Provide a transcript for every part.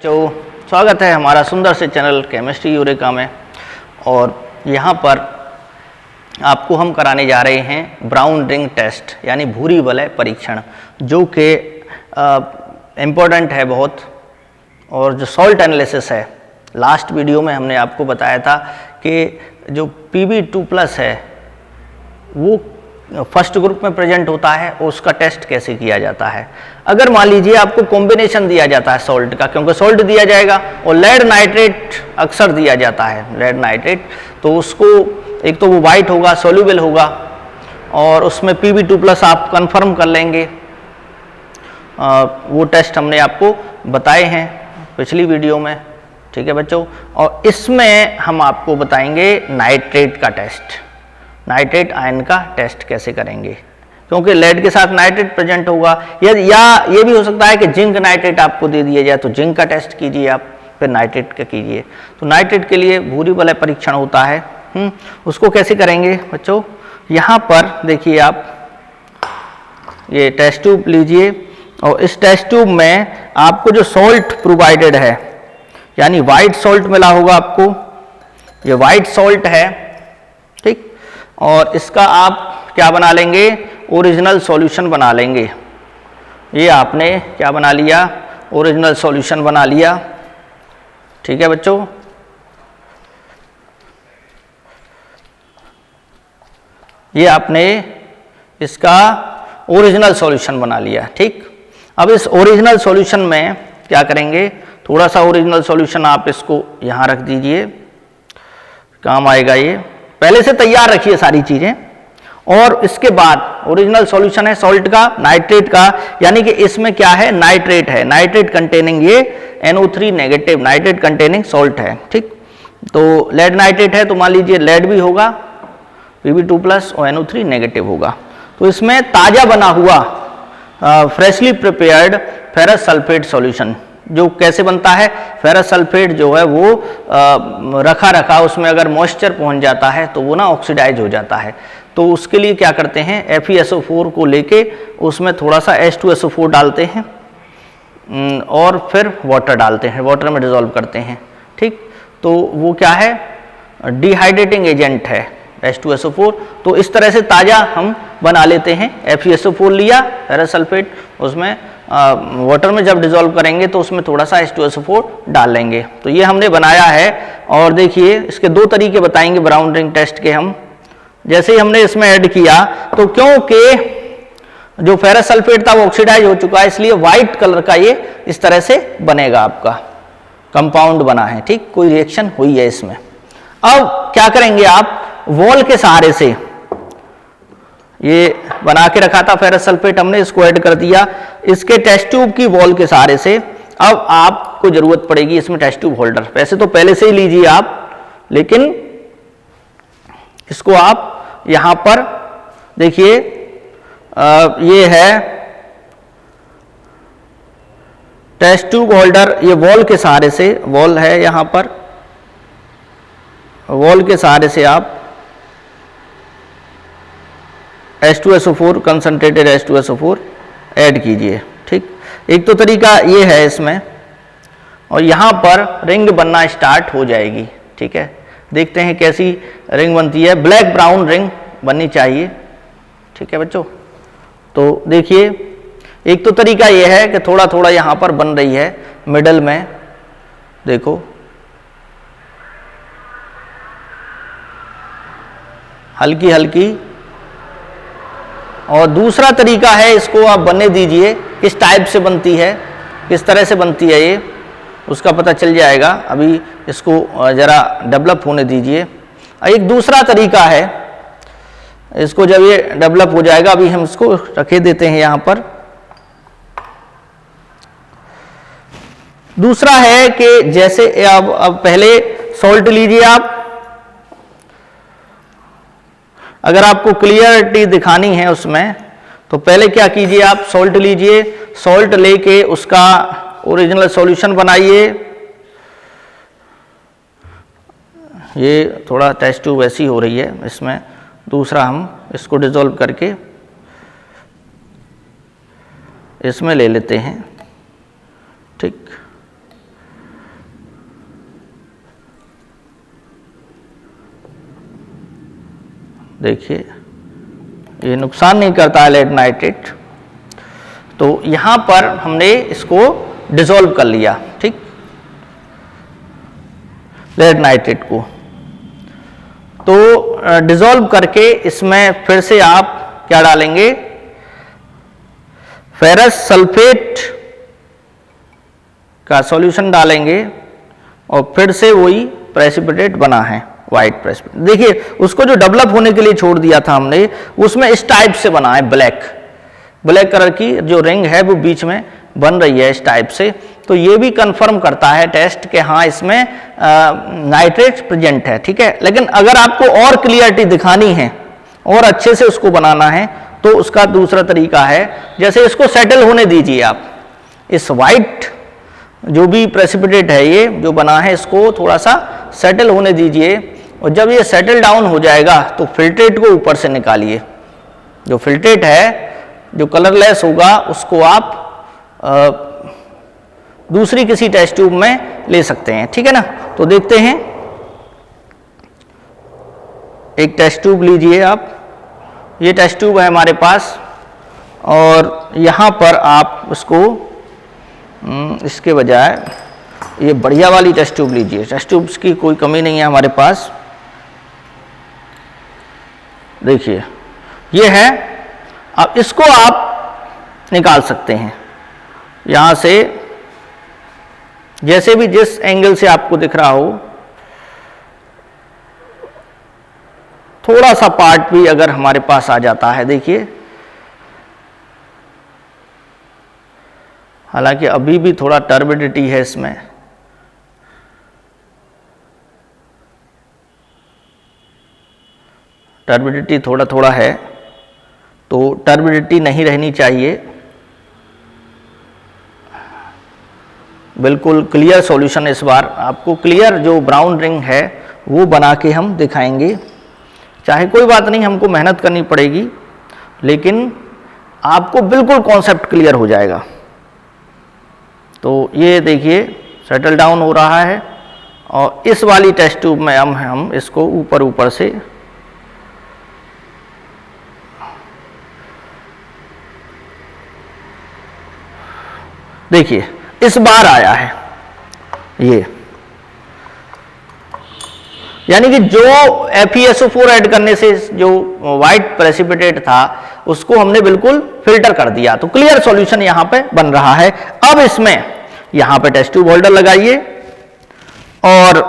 तो स्वागत है हमारा सुंदर से चैनल केमिस्ट्री यूरेका में। और यहाँ पर आपको हम कराने जा रहे हैं ब्राउन रिंग टेस्ट यानी भूरी वलय परीक्षण, जो कि इम्पोर्टेंट है बहुत। और जो सॉल्ट एनालिसिस है, लास्ट वीडियो में हमने आपको बताया था कि जो Pb2+ है वो फर्स्ट ग्रुप में प्रेजेंट होता है और उसका टेस्ट कैसे किया जाता है। अगर मान लीजिए आपको कॉम्बिनेशन दिया जाता है सॉल्ट का, क्योंकि सॉल्ट दिया जाएगा और लेड नाइट्रेट अक्सर दिया जाता है, लेड नाइट्रेट, तो उसको एक तो वो वाइट होगा, सोल्यूबल होगा, और उसमें Pb2+ आप कंफर्म कर लेंगे। वो टेस्ट हमने आपको बताए हैं पिछली वीडियो में, ठीक है बच्चों। और इसमें हम आपको बताएंगे नाइट्रेट का टेस्ट, नाइट्रेट आयन का टेस्ट कैसे करेंगे, क्योंकि लेड के साथ नाइट्रेट प्रेजेंट होगा। या ये भी हो सकता है कि जिंक नाइट्रेट आपको दे दिया जाए, तो जिंक का टेस्ट कीजिए आप, फिर नाइट्रेट का कीजिए। तो नाइट्रेट के लिए भूरी वलय परीक्षण होता है। उसको कैसे करेंगे बच्चों, यहाँ पर देखिए आप ये टेस्ट ट्यूब लीजिए, और इस टेस्ट ट्यूब में आपको जो सॉल्ट प्रोवाइडेड है, यानी वाइट सॉल्ट मिला होगा आपको, ये वाइट सॉल्ट है, ठीक। और इसका आप क्या बना लेंगे, ओरिजिनल सॉल्यूशन बना लेंगे। ये आपने क्या बना लिया, ओरिजिनल सॉल्यूशन बना लिया, ठीक है बच्चों। ये आपने इसका ओरिजिनल सॉल्यूशन बना लिया, ठीक। अब इस ओरिजिनल सॉल्यूशन में क्या करेंगे, थोड़ा सा ओरिजिनल सॉल्यूशन आप इसको यहाँ रख दीजिए, काम आएगा ये। पहले से तैयार रखिए सारी चीज़ें। और इसके बाद ओरिजिनल सॉल्यूशन है सॉल्ट का, नाइट्रेट का, यानी कि इसमें क्या है, नाइट्रेट है, नाइट्रेट कंटेनिंग ये NO3 negative nitrate containing salt है, ठीक। तो लेड नाइट्रेट है तो मान लीजिए लेड भी होगा, Pb2+ और NO3 नेगेटिव होगा। तो इसमें ताज़ा बना हुआ freshly prepared ferrous sulphate solution, जो कैसे बनता है, फेरस सल्फेट जो है वो रखा उसमें अगर मॉइस्चर पहुंच जाता है तो वो ना ऑक्सीडाइज हो जाता है। तो उसके लिए क्या करते हैं, FeSO4 को लेके उसमें थोड़ा सा H2SO4 डालते हैं और फिर वाटर डालते हैं, वाटर में डिसॉल्व करते हैं, ठीक। तो वो क्या है, डिहाइड्रेटिंग एजेंट है H2SO4। तो इस तरह से ताज़ा हम बना लेते हैं। FeSO4 लिया फेरस सल्फेट, उसमें वाटर में जब डिसॉल्व करेंगे तो उसमें थोड़ा सा H2SO4 डाल लेंगे। तो ये हमने बनाया है। और देखिए इसके दो तरीके बताएंगे ब्राउन रिंग टेस्ट के हम। जैसे ही हमने इसमें ऐड किया तो क्योंकि जो फेरस सल्फेट था वो ऑक्सीडाइज हो चुका है, इसलिए व्हाइट कलर का ये इस तरह से बनेगा, आपका कंपाउंड बना है, ठीक। कोई रिएक्शन हुई है इसमें। अब क्या करेंगे आप, वॉल के सहारे से, ये बना के रखा था फेरस सल्फेट हमने, इसको ऐड कर दिया इसके टेस्ट ट्यूब की वॉल के सहारे से। अब आपको जरूरत पड़ेगी इसमें टेस्ट ट्यूब होल्डर, वैसे तो पहले से ही लीजिए आप, लेकिन इसको आप यहां पर देखिए, ये है टेस्ट ट्यूब होल्डर, ये वॉल के सहारे से, वॉल है यहां पर, वॉल के सहारे से आप H2SO4 कंसंट्रेटेड H2SO4 ऐड कीजिए, ठीक। एक तो तरीका ये है इसमें, और यहाँ पर रिंग बनना स्टार्ट हो जाएगी, ठीक है। देखते हैं कैसी रिंग बनती है, ब्लैक ब्राउन रिंग बननी चाहिए, ठीक है बच्चों। तो देखिए एक तो तरीका ये है कि थोड़ा थोड़ा यहाँ पर बन रही है मिडल में, देखो हल्की हल्की। और दूसरा तरीका है, इसको आप बनने दीजिए, किस टाइप से बनती है, किस तरह से बनती है ये, उसका पता चल जाएगा। अभी इसको ज़रा डेवलप होने दीजिए। एक दूसरा तरीका है, इसको जब ये डेवलप हो जाएगा, अभी हम इसको रखे देते हैं यहाँ पर। दूसरा है कि जैसे अब पहले सॉल्ट लीजिए आप, अगर आपको क्लियरिटी दिखानी है उसमें, तो पहले क्या कीजिए आप, सॉल्ट लीजिए, सॉल्ट लेके उसका ओरिजिनल सॉल्यूशन बनाइए। ये थोड़ा टेस्ट ट्यूब ऐसी हो रही है, इसमें दूसरा हम इसको डिसॉल्व करके इसमें ले लेते हैं, ठीक। देखिए ये नुकसान नहीं करता है लेड नाइट्रेट। तो यहां पर हमने इसको डिसॉल्व कर लिया, ठीक, लेड नाइट्रेट को। तो डिसॉल्व करके इसमें फिर से आप क्या डालेंगे, फेरस सल्फेट का सॉल्यूशन डालेंगे और फिर से वही प्रेसिपिटेट बना है, व्हाइट प्रेसिपिटेट। देखिए उसको जो डेवलप होने के लिए छोड़ दिया था हमने, उसमें इस टाइप से बना है, ब्लैक कलर की जो रिंग है वो बीच में बन रही है इस टाइप से। तो ये भी कंफर्म करता है टेस्ट कि हाँ इसमें नाइट्रेट प्रेजेंट है, ठीक है। लेकिन अगर आपको और क्लियरिटी दिखानी है और अच्छे से उसको बनाना है तो उसका दूसरा तरीका है, जैसे इसको सेटल होने दीजिए आप, इस वाइट जो भी प्रेसिपिटेट है ये जो बना है इसको थोड़ा सा सेटल होने दीजिए, और जब ये सेटल डाउन हो जाएगा तो फिल्ट्रेट को ऊपर से निकालिए। जो फिल्ट्रेट है जो कलरलेस होगा उसको आप दूसरी किसी टेस्ट ट्यूब में ले सकते हैं, ठीक है ना। तो देखते हैं, एक टेस्ट ट्यूब लीजिए आप, ये टेस्ट ट्यूब है हमारे पास, और यहाँ पर आप उसको इसके बजाय ये बढ़िया वाली टेस्ट ट्यूब लीजिए। टेस्ट ट्यूब्स की कोई कमी नहीं है हमारे पास। देखिए ये है, अब इसको आप निकाल सकते हैं यहाँ से, जैसे भी जिस एंगल से आपको दिख रहा हो। थोड़ा सा पार्ट भी अगर हमारे पास आ जाता है, देखिए हालांकि अभी भी थोड़ा टर्बिडिटी है इसमें, टर्बिडिटी थोड़ा थोड़ा है, तो टर्बिडिटी नहीं रहनी चाहिए। बिल्कुल क्लियर सॉल्यूशन इस बार आपको, क्लियर जो ब्राउन रिंग है वो बना के हम दिखाएंगे। चाहे कोई बात नहीं, हमको मेहनत करनी पड़ेगी, लेकिन आपको बिल्कुल कॉन्सेप्ट क्लियर हो जाएगा। तो ये देखिए सेटल डाउन हो रहा है, और इस वाली टेस्ट ट्यूब में हम इसको ऊपर से देखिए इस बार आया है ये, यानी कि जो FeSO4 ऐड करने से जो व्हाइट प्रेसिपिटेट था उसको हमने बिल्कुल फिल्टर कर दिया। तो क्लियर सॉल्यूशन यहां पे बन रहा है। अब इसमें यहां पे टेस्ट ट्यूब होल्डर लगाइए, और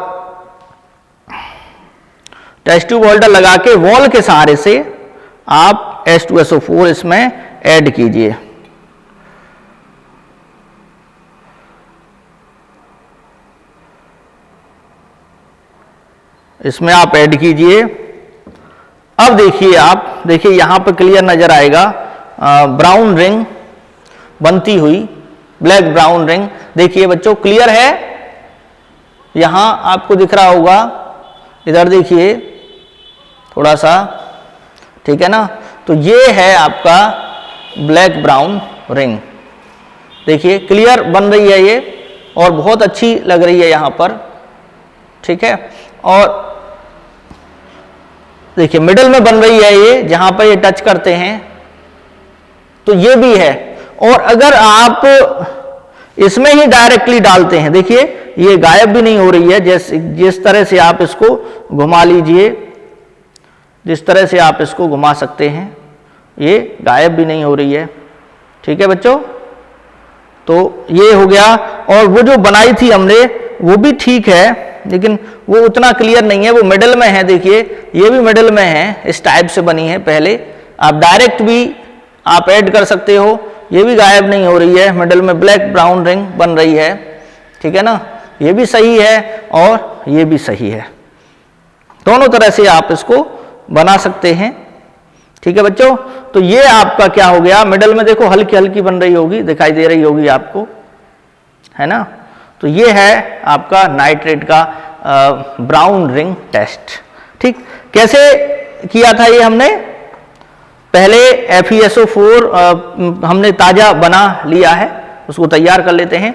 टेस्ट ट्यूब होल्डर लगा के वॉल के सहारे से आप H2SO4 इसमें ऐड कीजिए। इसमें आप ऐड कीजिए। अब देखिए, आप देखिए यहां पर क्लियर नजर आएगा ब्राउन रिंग बनती हुई, ब्लैक ब्राउन रिंग। देखिए बच्चों क्लियर है, यहां आपको दिख रहा होगा, इधर देखिए थोड़ा सा, ठीक है ना। तो ये है आपका ब्लैक ब्राउन रिंग। देखिए क्लियर बन रही है ये, और बहुत अच्छी लग रही है यहां पर, ठीक है। और देखिए मिडिल में बन रही है ये, जहां पर ये टच करते हैं, तो ये भी है। और अगर आप इसमें ही डायरेक्टली डालते हैं, देखिए ये गायब भी नहीं हो रही है। जिस तरह से आप इसको घुमा लीजिए, जिस तरह से आप इसको घुमा सकते हैं, ये गायब भी नहीं हो रही है, ठीक है बच्चों। तो ये हो गया। और वो जो बनाई थी हमने वो भी ठीक है, लेकिन वो उतना क्लियर नहीं है, वो मिडिल में है। देखिए ये भी मिडिल में है, इस टाइप से बनी है। पहले आप डायरेक्ट भी आप ऐड कर सकते हो, ये भी गायब नहीं हो रही है, मिडिल में ब्लैक ब्राउन रिंग बन रही है, ठीक है ना। ये भी सही है और ये भी सही है, दोनों तरह से आप इसको बना सकते हैं, ठीक है बच्चों। तो ये आपका क्या हो गया, मिडिल में देखो हल्की हल्की बन रही होगी, दिखाई दे रही होगी आपको, है ना। तो ये है आपका नाइट्रेट का ब्राउन रिंग टेस्ट, ठीक। कैसे किया था ये हमने, पहले FeSO4 हमने ताजा बना लिया है, उसको तैयार कर लेते हैं।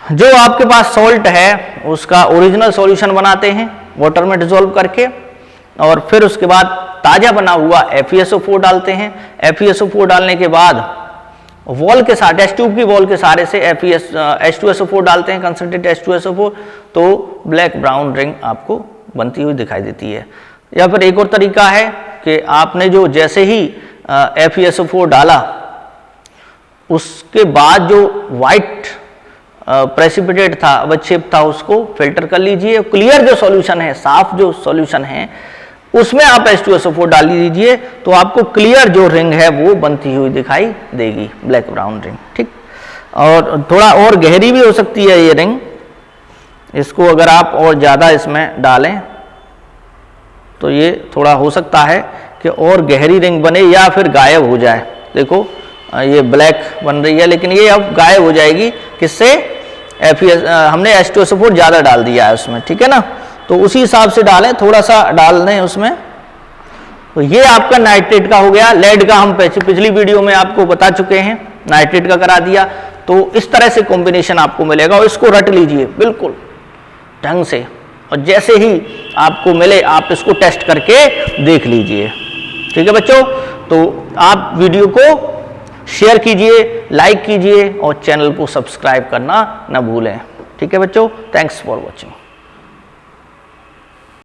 जो आपके पास सॉल्ट है उसका ओरिजिनल सॉल्यूशन बनाते हैं वाटर में डिसॉल्व करके, और फिर उसके बाद ताज़ा बना हुआ FeSO4 डालते हैं। FeSO4 डालने के बाद वॉल के साथ, टेस्ट ट्यूब की वॉल के सहारे से H2SO4 डालते हैं, कंसंट्रेट H2SO4, तो ब्लैक ब्राउन रिंग आपको बनती हुई दिखाई देती है। या फिर एक और तरीका है कि आपने जो जैसे ही FeSO4 डाला उसके बाद जो वाइट प्रेसिपिटेट था, अवक्षेप था, उसको फिल्टर कर लीजिए। क्लियर जो सॉल्यूशन है, साफ जो सॉल्यूशन है, उसमें आप H2SO4 डाल दीजिए, तो आपको क्लियर जो रिंग है वो बनती हुई दिखाई देगी, ब्लैक ब्राउन रिंग। ठीक, और थोड़ा और गहरी भी हो सकती है ये रिंग। इसको अगर आप और ज़्यादा इसमें डालें तो ये थोड़ा हो सकता है कि और गहरी रिंग बने या फिर गायब हो जाए। देखो ये ब्लैक बन रही है, लेकिन ये अब गायब हो जाएगी। किससे? हमने H2SO4 ज़्यादा डाल दिया है उसमें, ठीक है ना। तो उसी हिसाब से डालें, थोड़ा सा डाल दें उसमें। तो ये आपका नाइट्रेट का हो गया। लेड का हम पिछली वीडियो में आपको बता चुके हैं, नाइट्रेट का करा दिया। तो इस तरह से कॉम्बिनेशन आपको मिलेगा और इसको रट लीजिए बिल्कुल ढंग से, और जैसे ही आपको मिले आप इसको टेस्ट करके देख लीजिए। ठीक है बच्चों, तो आप वीडियो को शेयर कीजिए, लाइक कीजिए और चैनल को सब्सक्राइब करना न भूलें। ठीक है बच्चों, थैंक्स फॉर वॉचिंग।